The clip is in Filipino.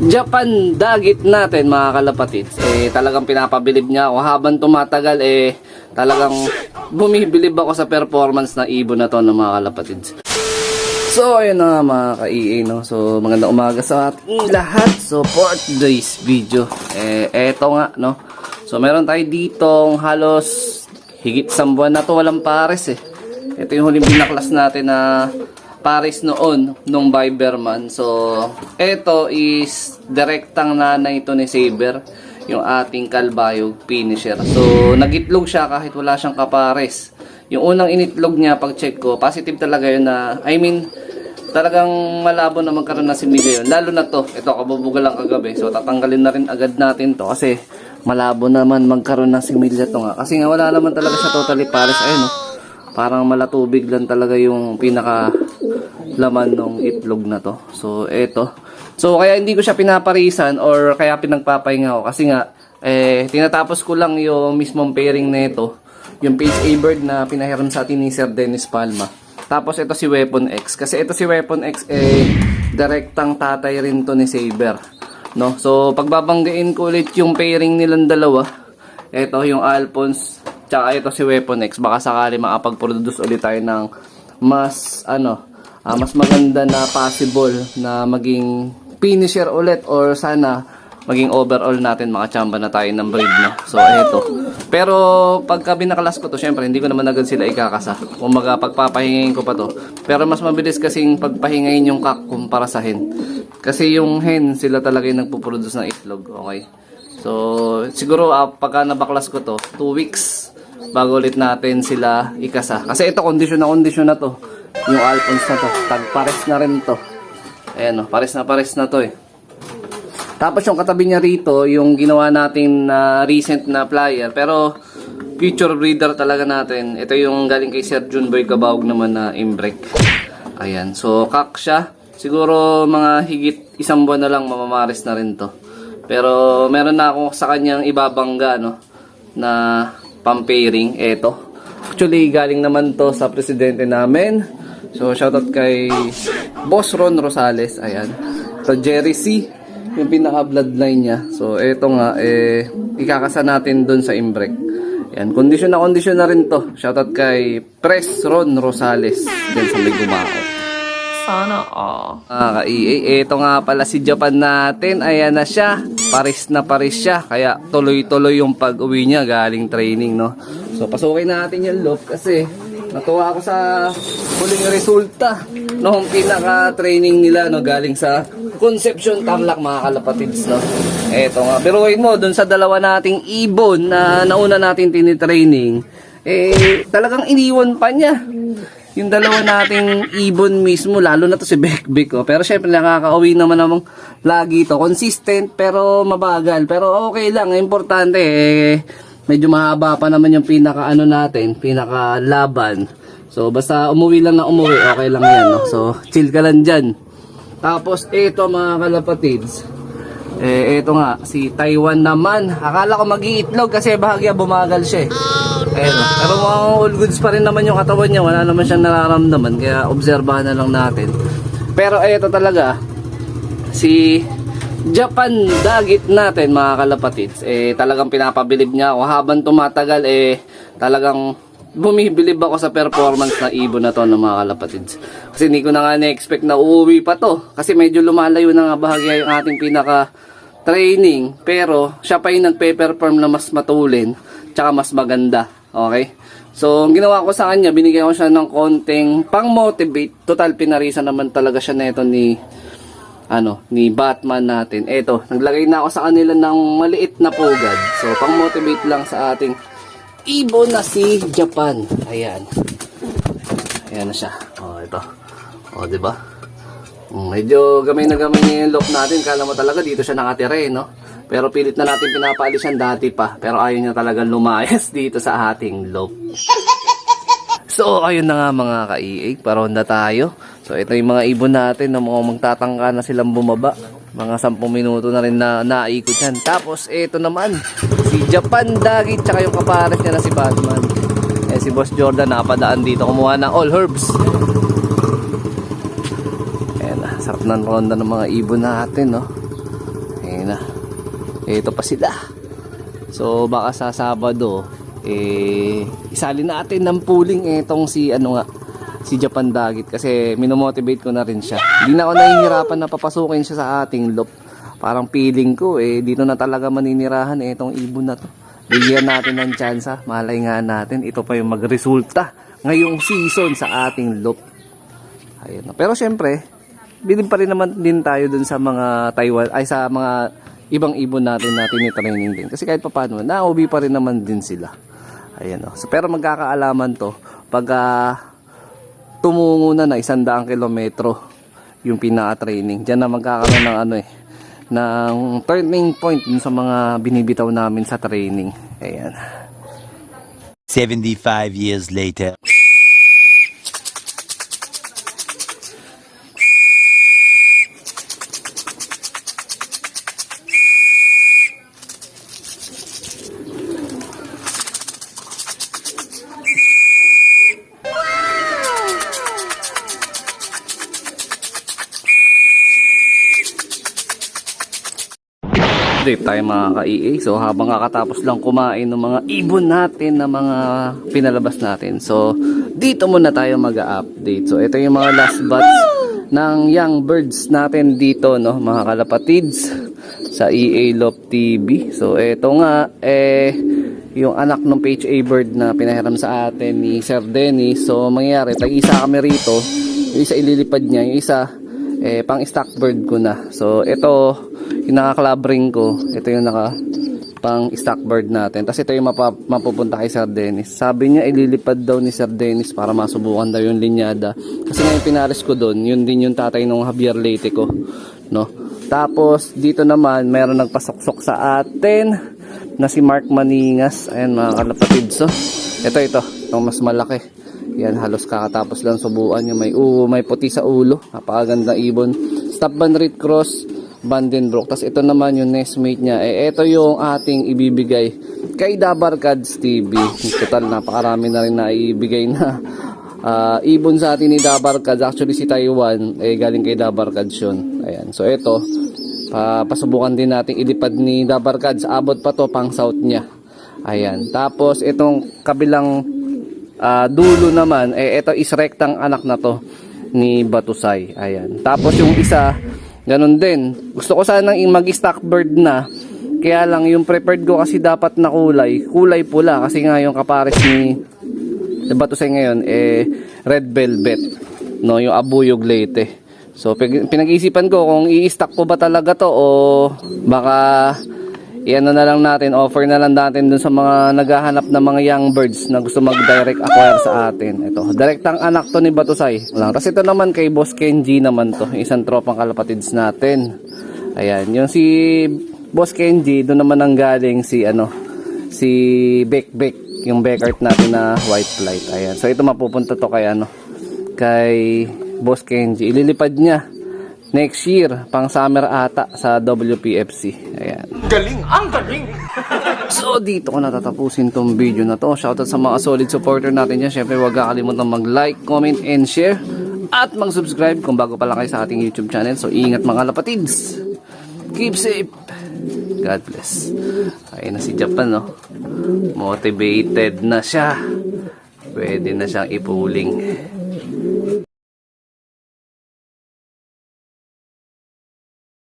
Japan dagit natin mga kalapatids, talagang pinapabilib niya ako habang tumatagal, talagang bumibilib ako sa performance na ibon na to ng mga kalapatids. So ayun na nga mga ka-EA, no? So magandang umaga sa ating lahat. So for today's video, eto nga, no? So meron tayo ditong halos higit isang buwan na to walang pares Ito yung huling binaklas natin na pares noon nung Viberman. So ito is direktang nanay ito ni Saber, yung ating kalbayog finisher. So nagitlog siya kahit wala siyang kapares. Yung unang initlog niya, pag check ko, positive talaga yun na, talagang malabo na magkaroon ng similya yun. Lalo na to, ito kabubuga lang kagabi. So tatanggalin na rin agad natin to kasi malabo naman magkaroon ng similya to nga. Kasi nga wala naman talaga siya totally pares. Ayun, no? Parang malatubig lang talaga yung pinaka laman ng itlog na to. So eto. So kaya hindi ko siya pinaparisan or kaya pinagpapahinga ko. Kasi nga, tinatapos ko lang yung mismong pairing na ito. Yung Page A Bird na pinahiram sa atin ni Sir Dennis Palma. Tapos ito si Weapon X. Kasi ito si Weapon X, direktang tatay rin to ni Saber, no? So pagbabanggain ko ulit yung pairing nilang dalawa. Ito yung Alphonse, tsaka ito si Weapon X. Baka sakali makapag-produce ulit tayo ng mas mas maganda na possible na maging finisher ulit, or sana maging overall natin, makachamba na tayo ng breed, no? So eto. Pero pagka binakalas ko to, syempre hindi ko naman agad sila ikakasa. Kumaga pagpapahingayin ko pa to. Pero mas mabilis kasing pagpahingayin yung kak kumpara sa hen. Kasi yung hen, sila talaga yung nagpo-produce ng itlog, okay? So siguro pagka nabaklas ko to, 2 weeks bago ulit natin sila ikasa. Kasi ito kondisyon na to. Yung Alphonse na to, tagpares na rin to. Ayan, no? Pares na to Tapos yung katabi niya rito, yung ginawa natin na recent na flyer, pero future breeder talaga natin. Ito yung galing kay Sir Junboy Cabawag naman na imbrek. Ayan, so kak siya. Siguro mga higit isang buwan na lang mamamaris na rin to. Pero meron na ako sa kanyang ibabangga, no, na pampairing. Eto. Actually, galing naman to sa presidente namin. So shoutout kay Boss Ron Rosales. Ayan. So Jerry C, yung pinaka-bloodline niya. So, eto nga, ikakasa natin dun sa imbrek. Yan, kondisyon na rin to. Shoutout kay Pres Ron Rosales, dyan sa may Gumao. Sana ka-EA, eto nga pala si Japan natin. Ayan na siya. Paris na Paris siya. Kaya tuloy-tuloy yung pag-uwi niya galing training, no? So, pasukin natin yung loop kasi natuwa ako sa huling resulta noong pinaka-training nila, no, galing sa Concepcion, Tarlac, mga kalapatids, no. Eto nga, pero wait mo, dun sa dalawa nating ibon na nauna natin tinitraining, talagang iniwan pa niya yung dalawa nating ibon mismo, lalo na to si Bekbek, pero syempre nakakauwi naman namang lagi to, consistent pero mabagal, pero okay lang, importante medyo mahaba pa naman yung pinaka pinaka laban. So basta umuwi lang na umuwi, okay lang yan, no? So chill ka lang dyan. Tapos ito mga kalapatids, ito nga si Taiwan naman. Akala ko mag-iitlog kasi bahagya bumagal siya no? Pero mga all goods pa rin naman yung katawan niya, wala naman siyang nararamdaman, kaya obserbahan na lang natin. Pero ito talaga si Japan dagit natin mga kalapatids, talagang pinapabilib niya ako habang tumatagal, talagang bumibilib ako sa performance na ibon na to ng mga kalapatids. Kasi hindi ko na nga na-expect na uuwi pa to, kasi medyo lumalayo na nga bahagya yung ating pinaka training, pero siya pa yung nagpe-perform na mas matulin tsaka mas maganda, okay? So ang ginawa ko sa kanya, binigyan ko siya ng konting pang motivate. Total pinarisa naman talaga siya neto ni Batman natin. Eto, naglagay na ako sa kanila ng maliit na pugad. So, pang-motivate lang sa ating ibon na si Japan. Ayan. Ayan na siya. Oh, ito. Oh, diba? Medyo gamay na gamay niya yung loop natin. Kala mo talaga dito siya nakatira, no? Pero pilit na natin pinapaalis yan dati pa. Pero ayaw niya talaga lumayas dito sa ating loop. So, ayun na nga mga ka-EA. Paronda tayo. So, ito yung mga ibon natin na mukhang magtatangka na silang bumaba. Mga 10 minuto na rin na naikot yan. Tapos, ito naman, si Japan dagit, tsaka yung kapares niya na si Batman. Si Boss Jordan napadaan dito, kumuha ng all herbs. Ayan na, sarap ng ronda ng mga ibon natin, no? Ayan na. Ito pa sila. So baka sa Sabado isali natin ng pooling itong si si Japan Dagit kasi minomotivate ko na rin siya. Hindi na ako nahihirapan na papasukin siya sa ating loop. Parang feeling ko dito na talaga maninirahan itong ibon na to. Bigyan natin ng tsansa. Malay nga natin ito pa yung magresulta ngayong season sa ating loop. Ayun. Pero syempre, bilib pa rin naman din tayo dun sa mga Taiwan sa mga ibang ibon natin na tinitraining din. Kasi kahit papaano, na-OB pa rin naman din sila. Ayan o. So, pero magkakaalaman to pag tumungo na 100 kilometro yung pinaka-training. Diyan na magkakaroon ng ng turning point dun sa mga binibitaw namin sa training. Ayan. 75 years later. Trip tayo mga ka-EA. So habang kakatapos lang kumain ng mga ibon natin na mga pinalabas natin. So dito muna tayo mag-update. So ito yung mga last batch ng young birds natin dito, no, mga kalapatids sa EA Loft TV. So ito nga yung anak ng PHA bird na pinahiram sa atin ni Sir Dennis. So mangyayari, tag-isa kami rito. Yung isa ililipad niya, yung isa pang stock bird ko na. So ito yung naka-club ring ko, ito yung pang stock bird natin. Tapos ito yung mapupunta kay Sir Dennis. Sabi niya ililipad daw ni Sir Dennis para masubukan daw yung linyada. Kasi ngayon pinares ko doon, yun din yung tatay ng Javier Leyte ko, no. Tapos dito naman meron nagpasuksok sa atin na si Mark Maningas. Ayan mga kalapatid. So itong mas malaki. Yan, halos kakatapos lang subukan niya. May puti sa ulo, napakaganda ibon. Stop Band Red Cross Vandenbroek. Tapos ito naman yung nestmate niya. Ito yung ating ibibigay kay Dabarkads TV. Total, napakarami na rin na ibigay na ibon sa atin ni Dabarkads. Actually si Taiwan, galing kay Dabarkads yun. Ayan. So ito, pasubukan din natin ilipad ni Dabarkads. Abot pa to pang south niya. Ayan. Tapos itong kabilang dulo naman, ito is rectang anak na to ni Batusay. Ayan. Tapos yung isa, ganun din. Gusto ko sanang mag-stock bird na. Kaya lang yung prepared ko kasi dapat na kulay pula. Kasi nga yung kapares ni Batusay ngayon red velvet, no, yung Abuyog Leyte. So pinag-iisipan ko kung i-stock ko ba talaga to o baka iano na lang natin, offer na lang natin dun sa mga naghahanap ng mga young birds na gusto mag-direct acquire sa atin. Ito, direktang anak to ni Batusay. Tapos ito naman kay Boss Kenji naman to, isang tropang kalapatids natin. Ayan, yung si Boss Kenji, doon naman ang galing si Bek, yung Beckert natin na white flight. Ayan, so ito mapupunta to kay Boss Kenji. Ililipad niya next year, pang summer ata sa WPFC. Ayan. Galing! Ang galing! So, dito ko natatapusin tong video na to. Shoutout sa mga solid supporter natin dyan. Siyempre, huwag kakalimutan mag-like, comment, and share. At mag-subscribe kung bago pa lang kayo sa ating YouTube channel. So, ingat mga lapatids. Keep safe. God bless. Ayun na si Japan, no? Motivated na siya. Pwede na siyang ipuling.